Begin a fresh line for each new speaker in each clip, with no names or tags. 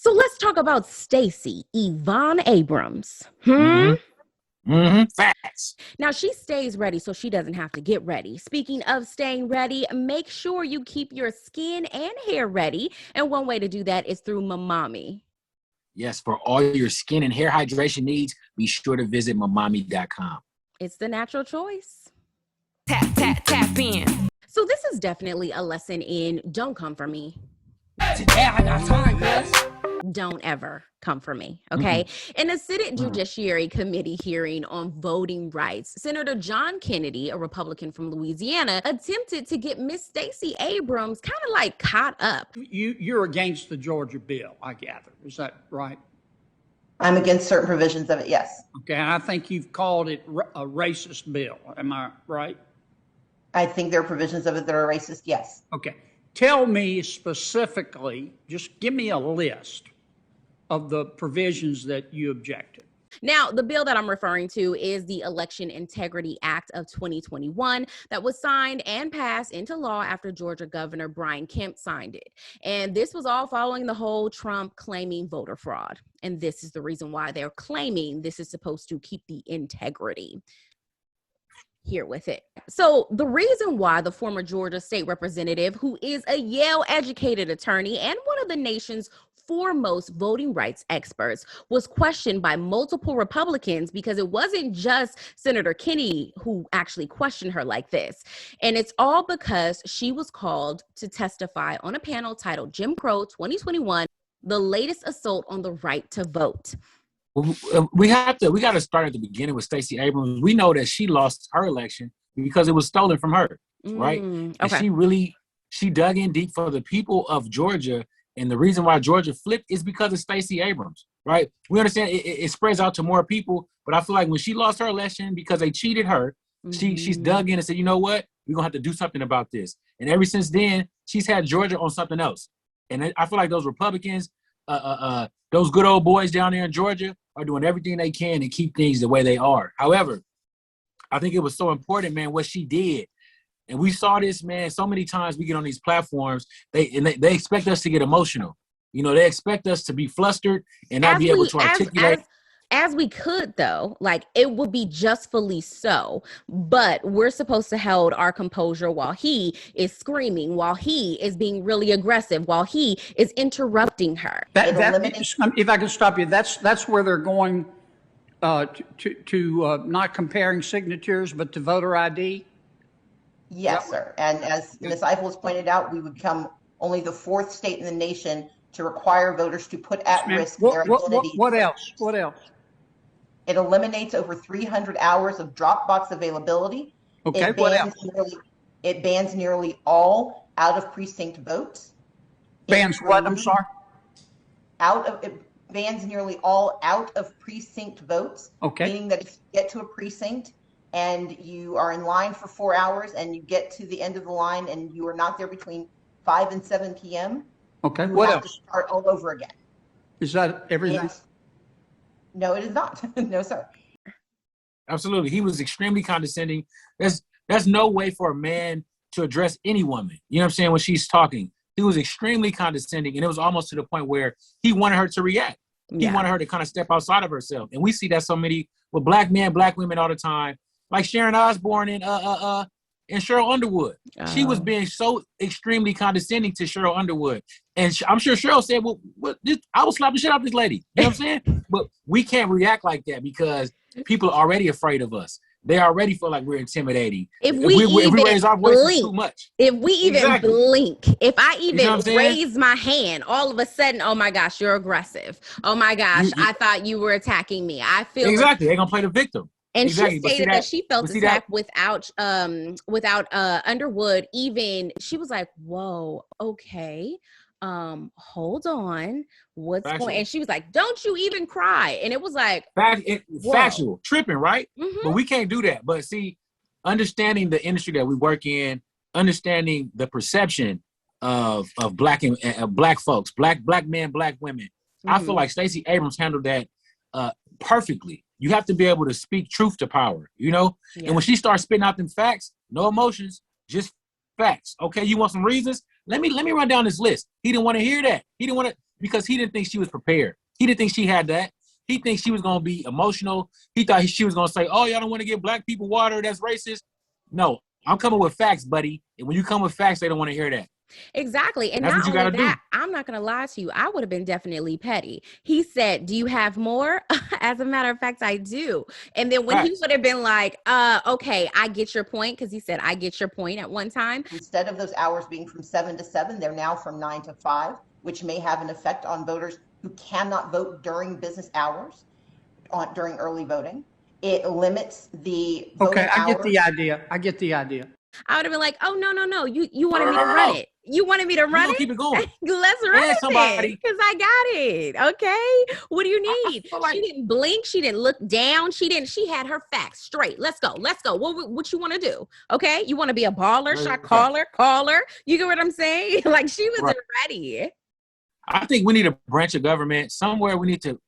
So let's talk about Stacey, Yvonne Abrams.
Facts.
Now, she stays ready so she doesn't have to get ready. Speaking of staying ready, make sure you keep your skin and hair ready. And one way to do that is through Mamami.
Yes, for all your skin and hair hydration needs, be sure to visit mamami.com.
It's the natural choice.
Tap, tap, tap in.
So this is definitely a lesson in don't come for me.
Today I got time, guys.
Don't ever come for me, okay? In a Senate Judiciary Committee hearing on voting rights, Senator John Kennedy, a Republican from Louisiana, attempted to get Miss Stacey Abrams kind of like caught up.
You're against the Georgia bill, I gather. Is that right?
I'm against certain provisions of it, yes.
Okay, and I think you've called it a racist bill. Am I right?
I think there are provisions of it that are racist, yes.
Okay. Tell me specifically, just give me a list of the provisions that you objected.
Now, the bill that I'm referring to is the Election Integrity Act of 2021 that was signed and passed into law after Georgia Governor Brian Kemp signed it. And this was all following the whole Trump claiming voter fraud. And this is the reason why they're claiming this is supposed to keep the integrity here with it. So the reason why the former Georgia state representative, who is a Yale educated attorney and one of the nation's foremost voting rights experts, was questioned by multiple Republicans, because it wasn't just Senator Kennedy who actually questioned her like this. And it's all because she was called to testify on a panel titled Jim Crow 2021, the latest assault on the right to vote.
We got to start at the beginning with Stacey Abrams. We know that she lost her election because it was stolen from her, right?
Okay.
And she dug in deep for the people of Georgia. And the reason why Georgia flipped is because of Stacey Abrams, right? We understand it spreads out to more people, but I feel like when she lost her election because they cheated her, she's dug in and said, you know what? We're going to have to do something about this. And ever since then, she's had Georgia on something else. And I feel like those Republicans, those good old boys down there in Georgia are doing everything they can to keep things the way they are. However, I think it was so important, man, what she did. And we saw this, man, so many times we get on these platforms, they expect us to get emotional. You know, they expect us to be flustered and not be able to articulate.
As we could, though, like it would be justfully so, but we're supposed to hold our composure while he is screaming, while he is being really aggressive, while he is interrupting her.
If I can stop you, that's where they're going to not comparing signatures, but to voter ID.
Yes, sir. And as Ms. Eiffel has pointed out, we would become only the fourth state in the nation to require voters to put at risk their identity.
What else? What else?
It eliminates over 300 hours of Dropbox availability.
Okay, what else?
It bans nearly all out-of-precinct votes.
Bans what? I'm sorry?
It bans nearly all out-of-precinct votes.
Okay.
Meaning that if you get to a precinct and you are in line for 4 hours and you get to the end of the line and you are not there between 5 and 7 p.m.,
okay,
you
what
have
else?
to start all over again.
Is that everything?
No, it is not. No, sir.
Absolutely. He was extremely condescending. There's no way for a man to address any woman. You know what I'm saying? When she's talking, he was extremely condescending. And it was almost to the point where he wanted her to react. He wanted her to kind of step outside of herself. And we see that so many with black men, black women all the time, like Sharon Osbourne and Cheryl Underwood. She was being so extremely condescending to Cheryl Underwood. And I'm sure Cheryl said, well, I will slap the shit out of this lady. You know what I'm saying? But we can't react like that because people are already afraid of us. They already feel like we're intimidating.
If we
raise our voices too much.
If we even blink, if I even raise my hand, all of a sudden, oh my gosh, you're aggressive. Oh my gosh, I thought you were attacking me. I feel
exactly. They're going to play the victim.
And she stated that she felt attacked without Underwood even. She was like, whoa, okay. Hold on. What's going? And she was like, don't you even cry. And it was like
factual, tripping, right? But we can't do that. But see, understanding the industry that we work in, understanding the perception of black and black folks, black men, black women. I feel like Stacey Abrams handled that perfectly. You have to be able to speak truth to power, you know? Yeah. And when she starts spitting out them facts, no emotions, just facts. Okay, you want some reasons? Let me run down this list. He didn't want to hear that. He didn't want to, because he didn't think she was prepared. He didn't think she had that. He thinks she was going to be emotional. He thought she was going to say, oh, y'all don't want to give black people water. That's racist. No, I'm coming with facts, buddy. And when you come with facts, they don't want to hear that.
Exactly. And
that's
not
what you
only that,
do.
I'm not going to lie to you. I would have been definitely petty. He said, do you have more? As a matter of fact, I do. And then when he would have been like, okay, I get your point. Because he said, I get your point at one time.
Instead of those hours being from 7 to 7, they're now from 9 to 5, which may have an effect on voters who cannot vote during business hours, during early voting. It limits the voting
I
hours.
get the idea.
I would have been like, oh, no. You wanted me to run it. You wanted me to run it?
Keep it going.
Let's run it because I got it. Okay. What do you need? She didn't blink. She didn't look down. She had her facts straight. Let's go. What you want to do? Okay. You want to be a baller? Should I call her? You get what I'm saying? Like, she wasn't ready.
I think we need a branch of government somewhere. We need to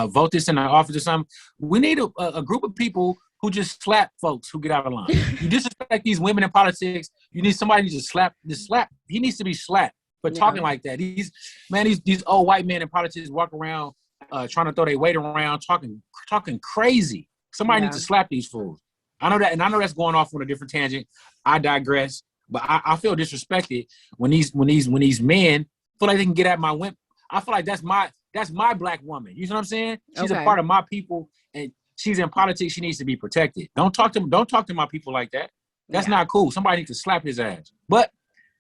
vote this in the office or something. We need a group of people who just slap folks who get out of line. You disrespect these women in politics. You need somebody to slap. He needs to be slapped for talking like that. These old white men in politics walk around trying to throw their weight around, talking crazy. Somebody needs to slap these fools. I know that, and I know that's going off on a different tangent. I digress, but I feel disrespected when these men feel like they can get at my women. I feel like that's my black woman. You know what I'm saying? She's a part of my people, and she's in politics. She needs to be protected. Don't talk to my people like that. That's not cool. Somebody needs to slap his ass. But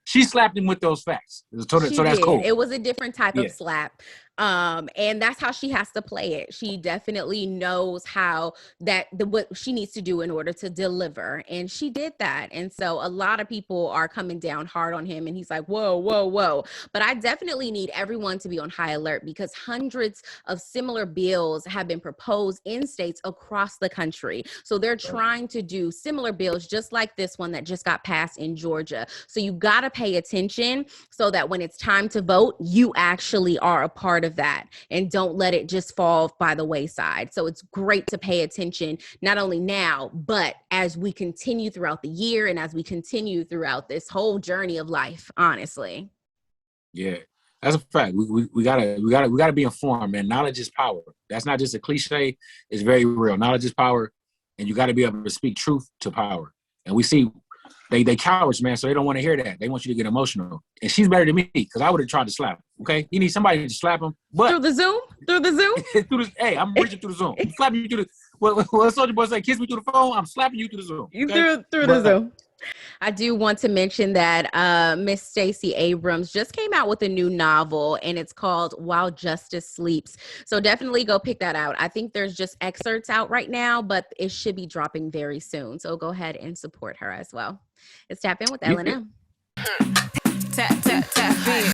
she slapped him with those facts. So that's cool.
It was a different type of slap. And that's how she has to play it. She definitely knows how what she needs to do in order to deliver. And she did that. And so a lot of people are coming down hard on him, and he's like, whoa. But I definitely need everyone to be on high alert, because hundreds of similar bills have been proposed in states across the country. So they're trying to do similar bills just like this one that just got passed in Georgia. So you got to pay attention so that when it's time to vote, you actually are a part of that, and don't let it just fall by the wayside. So it's great to pay attention, not only now, but as we continue throughout the year and as we continue throughout this whole journey of life, honestly.
Yeah, that's a fact. We gotta be informed, man. Knowledge is power. That's not just a cliche. It's very real. Knowledge is power, and you got to be able to speak truth to power. And we see they cowards, man, so they don't want to hear that. They want you to get emotional. And she's better than me, because I would have tried to slap him, okay? You need somebody to slap him. But
Through the Zoom?
Hey, I'm reaching through the Zoom. I'm slapping you through the... What Soulja Boy say, kiss me through the phone, I'm slapping you through the Zoom. Okay?
Through the Zoom. I do want to mention that Miss Stacey Abrams just came out with a new novel, and it's called While Justice Sleeps. So definitely go pick that out. I think there's just excerpts out right now, but it should be dropping very soon. So go ahead and support her as well. It's Tap In with EL&EM.
Tap in.